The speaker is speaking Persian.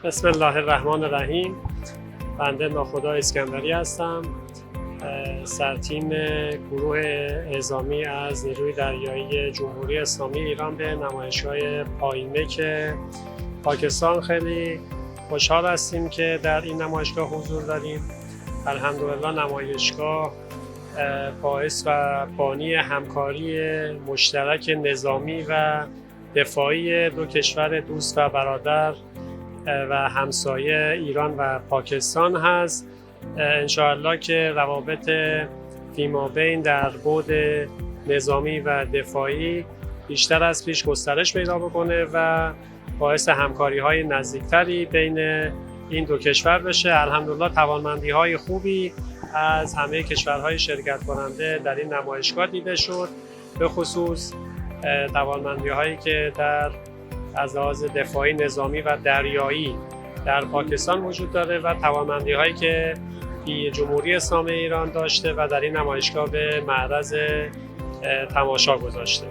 بسم الله الرحمن الرحیم. بنده ناخدا اسکندری هستم، سرتیم گروه اعزامی از نیروی دریایی جمهوری اسلامی ایران به نمایشگاه پایمک پاکستان. خیلی خوشحال هستیم که در این نمایشگاه حضور داریم. الحمدلله نمایشگاه باعث و بانی همکاری مشترک نظامی و دفاعی دو کشور دوست و برادر و همسایه ایران و پاکستان هست. انشاءالله که روابط فیمابین در بعد نظامی و دفاعی بیشتر از پیش گسترش پیدا بکنه و باعث همکاری های نزدیکتری بین این دو کشور بشه. الحمدلله توانمندی های خوبی از همه کشورهای شرکت کننده در این نمایشگاه دیده شد، به خصوص توانمندی هایی که از لحاظ دفاعی، نظامی و دریایی در پاکستان وجود داره و توانمندی هایی که جمهوری اسلامی ایران داشته و در این نمایشگاه به معرض تماشا گذاشته.